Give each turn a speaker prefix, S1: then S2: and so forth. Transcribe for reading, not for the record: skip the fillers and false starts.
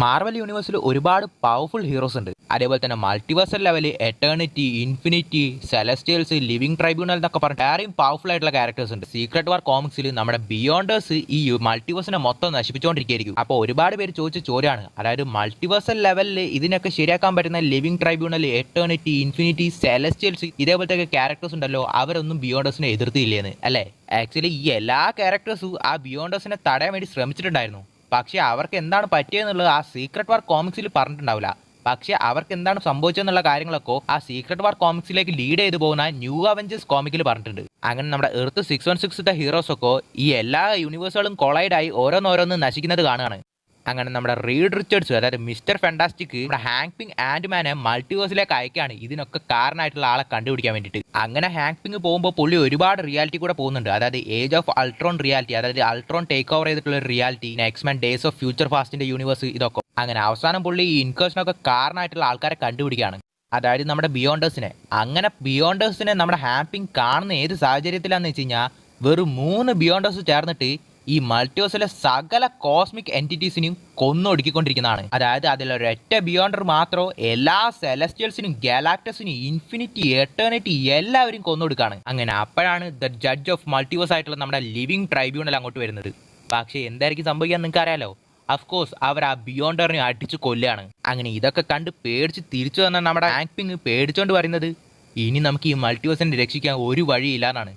S1: Marvel യൂണിവേഴ്സിൽ ഒരുപാട് powerful heroes ഉണ്ട്. അതേപോലെ തന്നെ multiversal level eternity, infinity, celestials, living tribunal എന്നൊക്കെ പറഞ്ഞ വേറെയും പവർഫുൾ ആയിട്ടുള്ള ക്യാരക്ടേഴ്സ് ഉണ്ട്. സീക്രട്ട് വാർ കോമിക്സിൽ നമ്മുടെ ബിയോണ്ടേഴ്സ് ഈ മൾട്ടിവേഴ്സിനെ മൊത്തം നശിപ്പിച്ചുകൊണ്ടിരിക്കുകയായിരിക്കും. അപ്പോൾ ഒരുപാട് പേര് ചോദിച്ച ചോദ്യമാണ്, അതായത് മൾട്ടിവേഴ്സൽ ലെവലിൽ ഇതിനൊക്കെ ശരിയാക്കാൻ പറ്റുന്ന ലിവിംഗ് ട്രൈബ്യൂണൽ, എറ്റേണിറ്റി, ഇൻഫിനിറ്റി, സെലസ്റ്റിയൽസ് ഇതേപോലത്തെ ക്യാരക്ടേഴ്സ് ഉണ്ടല്ലോ, അവരൊന്നും ബിയോണ്ടേഴ്സിനെ എതിർത്തില്ലേന്ന് അല്ലേ? ആക്ച്വലി ഈ എല്ലാ ക്യാരക്ടേഴ്സും ആ ബിയോണ്ടേഴ്സിനെ തടയാൻ വേണ്ടി ശ്രമിച്ചിട്ടുണ്ടായിരുന്നു. പക്ഷേ അവർക്ക് എന്താണ് പറ്റിയെന്നുള്ളത് ആ സീക്രട്ട് വാർ കോമിക്സിൽ പറഞ്ഞിട്ടുണ്ടാവില്ല. പക്ഷേ അവർക്ക് എന്താണ് സംഭവിച്ചതെന്നുള്ള കാര്യങ്ങളൊക്കെ ആ സീക്രട്ട് വാർ കോമിക്സിലേക്ക് ലീഡ് ചെയ്തു പോകുന്ന ന്യൂ അവഞ്ചേഴ്സ് കോമിക്കിൽ പറഞ്ഞിട്ടുണ്ട്. അങ്ങനെ നമ്മുടെ എർത്ത് 616 ഹീറോസ് ഒക്കെ ഈ എല്ലാ യൂണിവേഴ്സുകളും കൊളൈഡായി ഓരോന്നോരോന്ന് നശിക്കുന്നത് കാണുകയാണ്. അങ്ങനെ നമ്മുടെ റീഡ് റിച്ചർഡ്സ്, അതായത് മിസ്റ്റർ ഫാന്റാസ്റ്റിക്, നമ്മുടെ ഹാങ് പിങ് ആൻഡ്മാനെ മൾട്ടിവേഴ്സിലേക്ക് അയക്കാണ് ഇതിനൊക്കെ കാരണമായിട്ടുള്ള ആളെ കണ്ടുപിടിക്കാൻ വേണ്ടിയിട്ട്. അങ്ങനെ ഹാങ് പിങ് പോകുമ്പോൾ പുള്ളി ഒരുപാട് റിയാലിറ്റി കൂടെ പോകുന്നുണ്ട്. അതായത് ഏജ് ഓഫ് അൾട്രോൺ റിയാലിറ്റി, അതായത് അൾട്രോൺ ടേക്ക് ഓവർ ചെയ്തിട്ടുള്ള ഒരു reality, X Men days of future ഫാസ്റ്റിന്റെ യൂണിവേഴ്സ്, ഇതൊക്കെ. അങ്ങനെ അവസാനം പുള്ളി ഈ ഇൻകേഷനൊക്കെ കാരണമായിട്ടുള്ള ആൾക്കാരെ കണ്ടുപിടിക്കുകയാണ്, അതായത് നമ്മുടെ ബിയോണ്ടേഴ്സിനെ. അങ്ങനെ ബിയോണ്ടേഴ്സിനെ നമ്മുടെ ഹാങ് പിങ് കാണുന്ന ഏത് സാഹചര്യത്തിലാണെന്ന് വെച്ച് കഴിഞ്ഞാൽ വെറും 3 ബിയോണ്ടേഴ്സ് ചേർന്നിട്ട് ഈ മൾട്ടിവേഴ്സിലെ സകല കോസ്മിക് എൻറ്റിറ്റീസിനെയും കൊന്നൊടുക്കിക്കൊണ്ടിരിക്കുന്നതാണ്. അതായത് അതിലൊരൊറ്റ ബിയോണ്ടർ മാത്രം എല്ലാ സെലസ്റ്റിയൽസിനും, ഗാലാക്ടസിനും, ഇൻഫിനിറ്റി, എറ്റേണിറ്റി എല്ലാവരും കൊന്നൊടുക്കാണ്. അങ്ങനെ അപ്പോഴാണ് ദ ജഡ്ജ് ഓഫ് മൾട്ടിവേഴ്സ് ആയിട്ടുള്ള നമ്മുടെ ലിവിംഗ് ട്രൈബ്യൂണൽ അങ്ങോട്ട് വരുന്നത്. പക്ഷേ എന്തായിരിക്കും സംഭവിക്കാൻ നിങ്ങൾക്ക് അറിയാലോ? അഫ്കോഴ്സ് അവർ ആ ബിയോണ്ടറിനെ അടിച്ചു കൊല്ലുകയാണ്. അങ്ങനെ ഇതൊക്കെ കണ്ട് പേടിച്ച് തിരിച്ചു വന്ന നമ്മുടെ ഹാങ് പിങ് പേടിച്ചോണ്ട് പറയുന്നത്, ഇനി നമുക്ക് ഈ മൾട്ടിവേഴ്സിനെ രക്ഷിക്കാൻ ഒരു വഴിയില്ലാന്നാണ്.